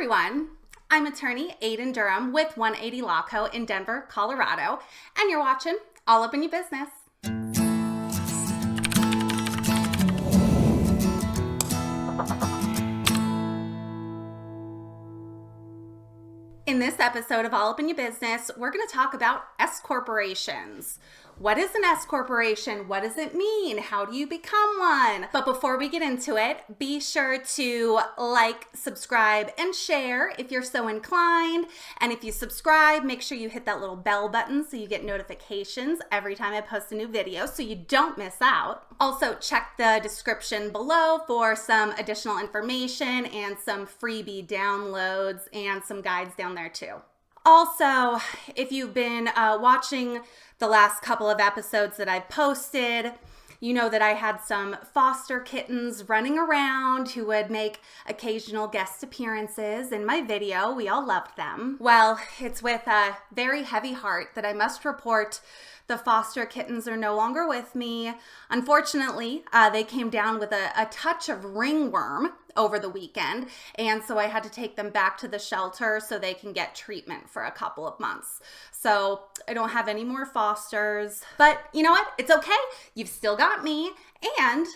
everyone. I'm attorney Aiden Durham with 180 Law Co. in Denver, Colorado, and you're watching All Up in Your Business. In this episode of All Up in Your Business, we're going to talk about S corporations. What is an S corporation? What does it mean? How do you become one? But before we get into it, be sure to like, subscribe, and share if you're so inclined. And if you subscribe, make sure you hit that little bell button so you get notifications every time I post a new video so you don't miss out. Also, check the description below for some additional information and some freebie downloads and some guides down there too. Also, if you've been watching the last couple of episodes that I posted, you know that I had some foster kittens running around who would make occasional guest appearances in my video. We all loved them. Well, it's with a very heavy heart that I must report the foster kittens are no longer with me. Unfortunately, they came down with a touch of ringworm over the weekend, and so I had to take them back to the shelter so they can get treatment for a couple of months. So I don't have any more fosters, but you know what? It's okay. You've still got me, and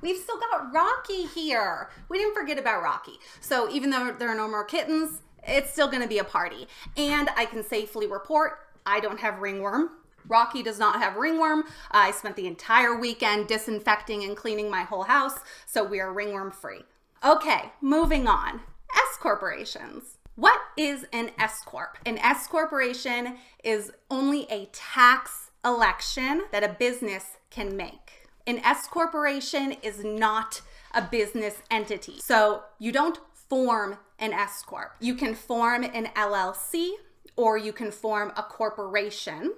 we've still got Rocky here. We didn't forget about Rocky. So even though there are no more kittens, it's still gonna be a party. And I can safely report I don't have ringworm. Rocky does not have ringworm. I spent the entire weekend disinfecting and cleaning my whole house, so we are ringworm free. Okay, moving on. S corporations. What is an S corp? An S corporation is only a tax election that a business can make. An S corporation is not a business entity. So you don't form an S corp. You can form an LLC or you can form a corporation,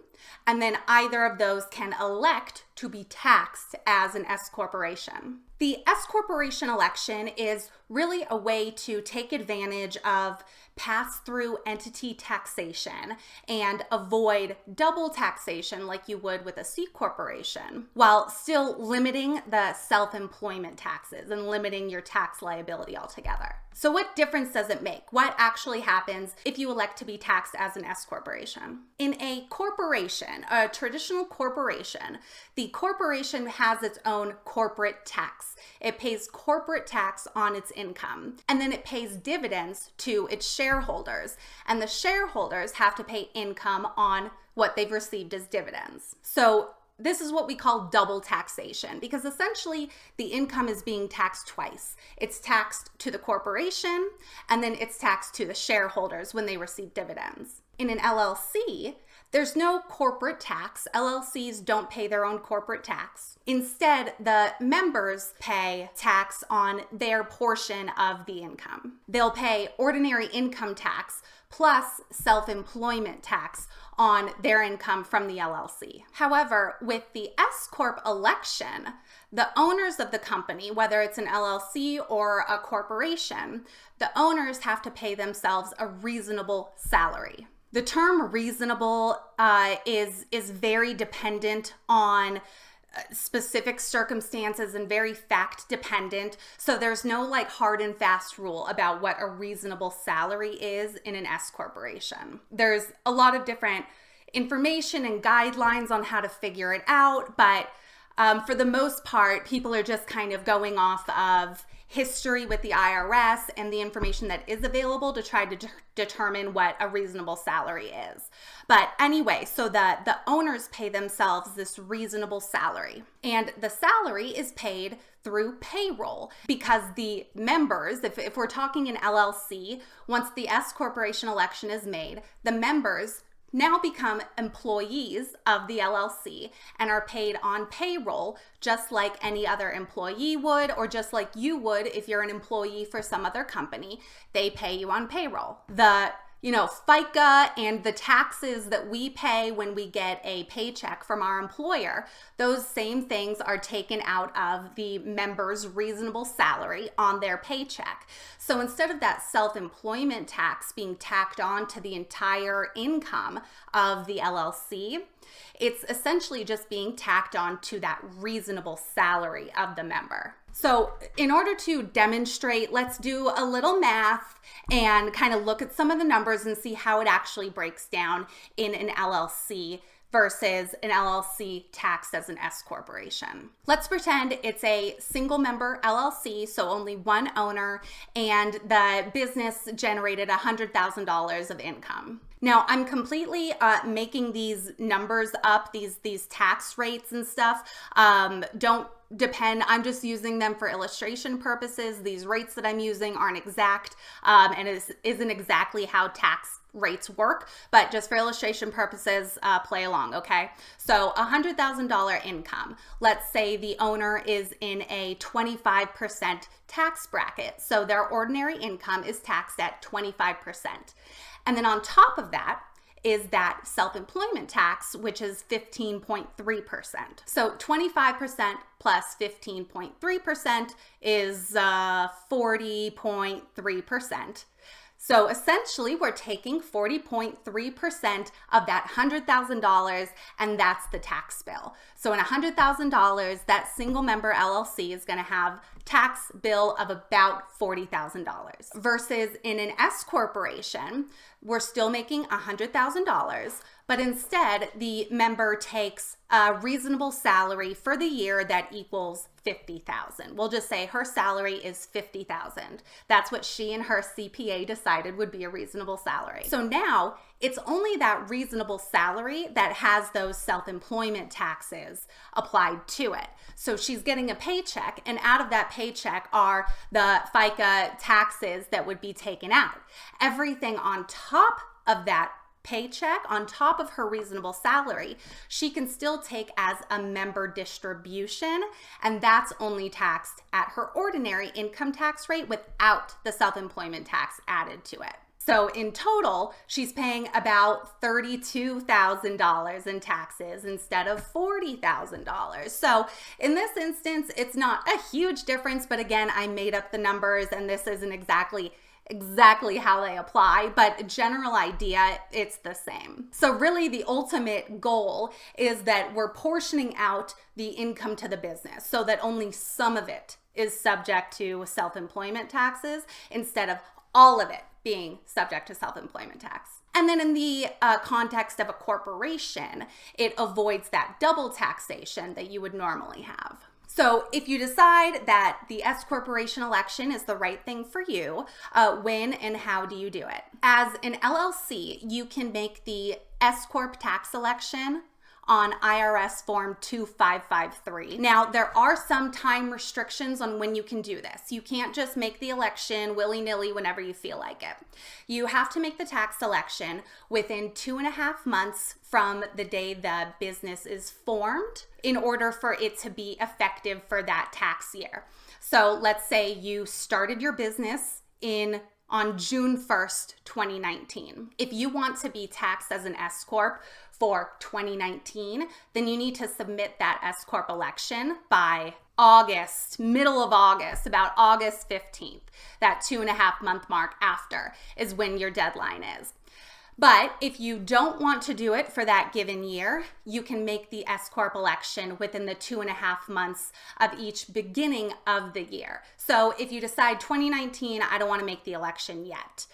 and then either of those can elect to be taxed as an S corporation. The S corporation election is really a way to take advantage of pass-through entity taxation and avoid double taxation like you would with a C corporation, while still limiting the self-employment taxes and limiting your tax liability altogether. So what difference does it make? What actually happens if you elect to be taxed as an S corporation? In a corporation, a traditional corporation, the corporation has its own corporate tax. It pays corporate tax on its income, and then it pays dividends to its shareholders, and the shareholders have to pay income on what they've received as dividends. So this is what we call double taxation, because essentially the income is being taxed twice. It's taxed to the corporation, and then it's taxed to the shareholders when they receive dividends. In an LLC, there's no corporate tax. LLCs don't pay their own corporate tax. Instead, the members pay tax on their portion of the income. They'll pay ordinary income tax plus self-employment tax on their income from the LLC. However, with the S Corp election, the owners of the company, whether it's an LLC or a corporation, the owners have to pay themselves a reasonable salary. The term reasonable is very dependent on specific circumstances and very fact dependent. So there's no like hard and fast rule about what a reasonable salary is in an S corporation. There's a lot of different information and guidelines on how to figure it out, but for the most part, people are just kind of going off of history with the IRS and the information that is available to try to determine what a reasonable salary is. But anyway, so the owners pay themselves this reasonable salary, and the salary is paid through payroll because the members, if we're talking an LLC, once the S corporation election is made, the members now become employees of the LLC and are paid on payroll just like any other employee would, or just like you would if you're an employee for some other company. They pay you on payroll. The FICA and the taxes that we pay when we get a paycheck from our employer, those same things are taken out of the member's reasonable salary on their paycheck. So instead of that self-employment tax being tacked on to the entire income of the LLC, it's essentially just being tacked on to that reasonable salary of the member. So in order to demonstrate, let's do a little math and kind of look at some of the numbers and see how it actually breaks down in an LLC versus an LLC taxed as an S corporation. Let's pretend it's a single member LLC, so only one owner, and the business generated $100,000 of income. Now, I'm completely making these numbers up, these tax rates and stuff. Don't depend. I'm just using them for illustration purposes. These rates that I'm using aren't exact and isn't exactly how tax rates work, but just for illustration purposes, play along, okay? So $100,000 income. Let's say the owner is in a 25% tax bracket. So their ordinary income is taxed at 25%. And then on top of that is that self-employment tax, which is 15.3%. So 25% plus 15.3% is 40.3%. So essentially, we're taking 40.3% of that $100,000, and that's the tax bill. So in $100,000, that single member LLC is going to have tax bill of about $40,000. Versus in an S corporation, we're still making $100,000, but instead the member takes a reasonable salary for the year that equals $50,000. We'll just say her salary is $50,000. That's what she and her CPA decided would be a reasonable salary. So now it's only that reasonable salary that has those self-employment taxes applied to it. So she's getting a paycheck, and out of that paycheck are the FICA taxes that would be taken out. Everything on top of that paycheck, on top of her reasonable salary, she can still take as a member distribution, and that's only taxed at her ordinary income tax rate without the self-employment tax added to it. So in total, she's paying about $32,000 in taxes instead of $40,000. So in this instance, it's not a huge difference, but again, I made up the numbers and this isn't exactly how they apply, but general idea, it's the same. So really the ultimate goal is that we're portioning out the income to the business so that only some of it is subject to self-employment taxes instead of all of it being subject to self-employment tax. And then in the context of a corporation, it avoids that double taxation that you would normally have. So if you decide that the S corporation election is the right thing for you, when and how do you do it? As an LLC, you can make the S Corp tax election on IRS Form 2553. Now, there are some time restrictions on when you can do this. You can't just make the election willy-nilly whenever you feel like it. You have to make the tax election within 2.5 months from the day the business is formed in order for it to be effective for that tax year. So let's say you started your business on June 1st, 2019. If you want to be taxed as an S Corp for 2019, then you need to submit that S Corp election by middle of August, about August 15th. That 2.5 month mark after is when your deadline is. But if you don't want to do it for that given year, you can make the S Corp election within the 2.5 months of each beginning of the year. So if you decide 2019, I don't want to make the election yet,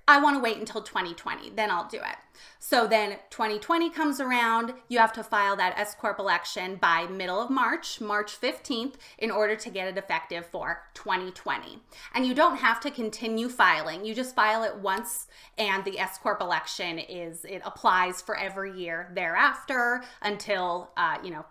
I want to wait until 2020, then I'll do it. So then 2020 comes around, you have to file that S Corp election by middle of March 15th, in order to get it effective for 2020. And you don't have to continue filing. You just file it once, and the S Corp election it applies for every year thereafter until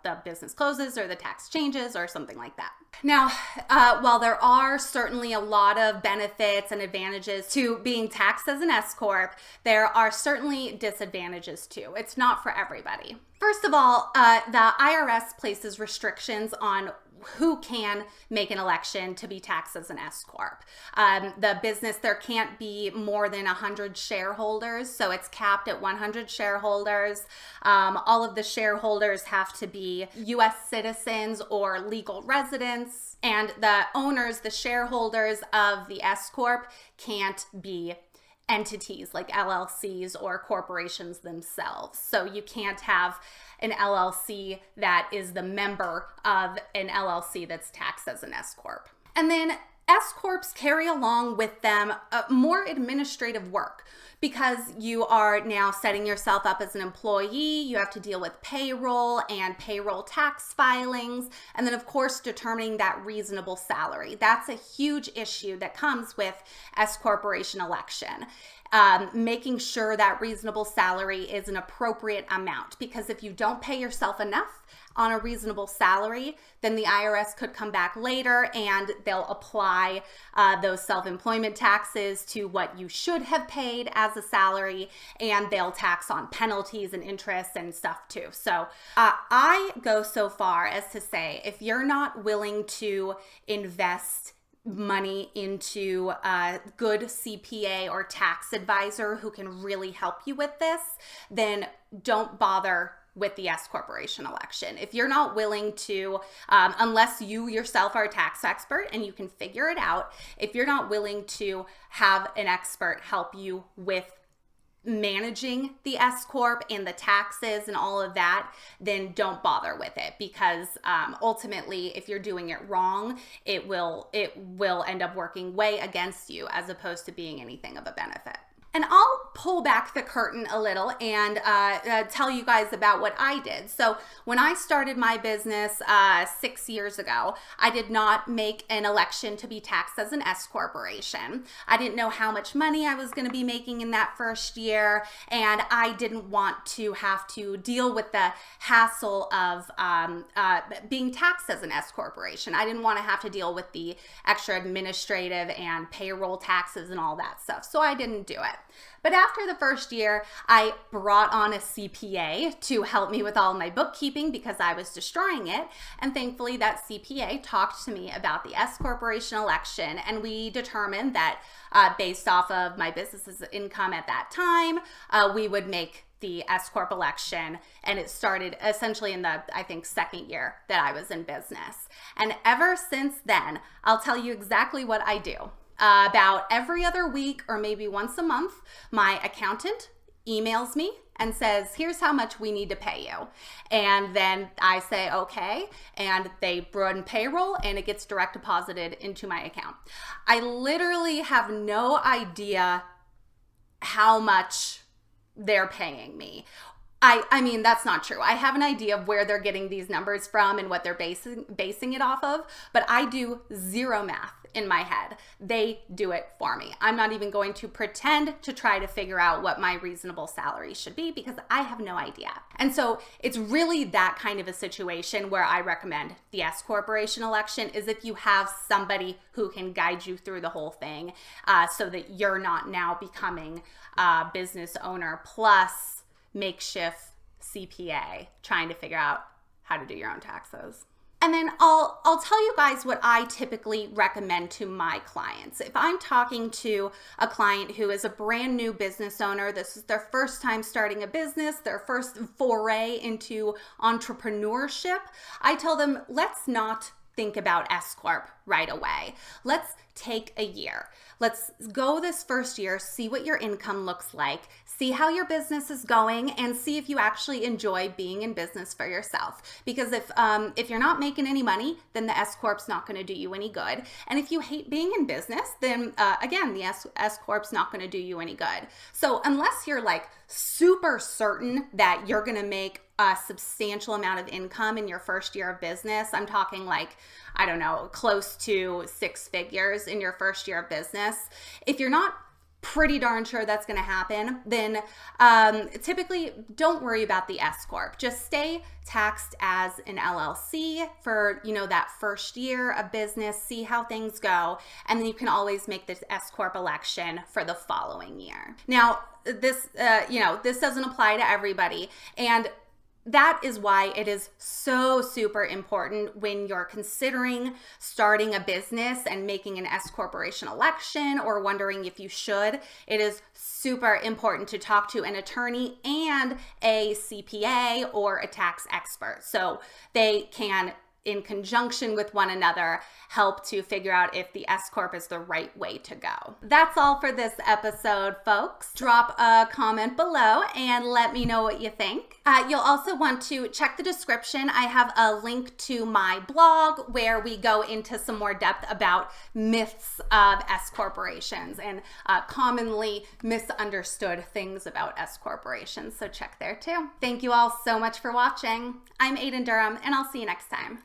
the business closes or the tax changes or something like that. Now, while there are certainly a lot of benefits and advantages to being taxed as an S Corp, there are certainly disadvantages too. It's not for everybody. First of all, the IRS places restrictions on who can make an election to be taxed as an S Corp. The business, there can't be more than 100 shareholders, so it's capped at 100 shareholders. All of the shareholders have to be U.S. citizens or legal residents, and the owners, the shareholders of the S Corp, can't be entities like LLCs or corporations themselves. So you can't have an LLC that is the member of an LLC that's taxed as an S Corp. And then S Corps carry along with them more administrative work because you are now setting yourself up as an employee. You have to deal with payroll and payroll tax filings, and then of course determining that reasonable salary. That's a huge issue that comes with S Corporation election. Making sure that reasonable salary is an appropriate amount, because if you don't pay yourself enough on a reasonable salary, then the IRS could come back later and they'll apply those self-employment taxes to what you should have paid as a salary, and they'll tax on penalties and interest and stuff too. So I go so far as to say, if you're not willing to invest money into a good CPA or tax advisor who can really help you with this, then don't bother with the S Corporation election. If you're not willing to, unless you yourself are a tax expert and you can figure it out, if you're not willing to have an expert help you with managing the S Corp and the taxes and all of that, then don't bother with it, because ultimately, if you're doing it wrong, it will end up working way against you as opposed to being anything of a benefit. And I'll pull back the curtain a little and tell you guys about what I did. So when I started my business 6 years ago, I did not make an election to be taxed as an S corporation. I didn't know how much money I was going to be making in that first year, and I didn't want to have to deal with the hassle of being taxed as an S corporation. I didn't want to have to deal with the extra administrative and payroll taxes and all that stuff, so I didn't do it. But after the first year, I brought on a CPA to help me with all my bookkeeping because I was destroying it. And thankfully, that CPA talked to me about the S corporation election, and we determined that based off of my business's income at that time, we would make the S Corp election. And it started essentially in the, I think, second year that I was in business. And ever since then, I'll tell you exactly what I do. About every other week or maybe once a month, my accountant emails me and says, here's how much we need to pay you. And then I say, okay. And they run payroll and it gets direct deposited into my account. I literally have no idea how much they're paying me. I mean, that's not true. I have an idea of where they're getting these numbers from and what they're basing it off of, but I do zero math in my head. They do it for me. I'm not even going to pretend to try to figure out what my reasonable salary should be because I have no idea. And so it's really that kind of a situation where I recommend the S corporation election, is if you have somebody who can guide you through the whole thing, so that you're not now becoming a business owner plus makeshift CPA trying to figure out how to do your own taxes. And then I'll tell you guys what I typically recommend to my clients. If I'm talking to a client who is a brand new business owner, this is their first time starting a business, their first foray into entrepreneurship, I tell them, let's not think about S Corp right away. Let's take a year. Let's go this first year, see what your income looks like, see how your business is going, and see if you actually enjoy being in business for yourself. Because if you're not making any money, then the S Corp's not going to do you any good. And if you hate being in business, then again, the S Corp's not going to do you any good. So unless you're like super certain that you're going to make a substantial amount of income in your first year of business, I'm talking like, I don't know, close to 6 figures in your first year of business. If you're not pretty darn sure that's going to happen, then typically don't worry about the S Corp. Just stay taxed as an LLC for, that first year of business, see how things go, and then you can always make this S Corp election for the following year. Now, this doesn't apply to everybody, and that is why it is so super important when you're considering starting a business and making an S corporation election or wondering if you should. It is super important to talk to an attorney and a CPA or a tax expert so they can in conjunction with one another, help to figure out if the S Corp is the right way to go. That's all for this episode, folks. Drop a comment below and let me know what you think. You'll also want to check the description. I have a link to my blog where we go into some more depth about myths of S corporations and commonly misunderstood things about S corporations. So check there too. Thank you all so much for watching. I'm Aiden Durham, and I'll see you next time.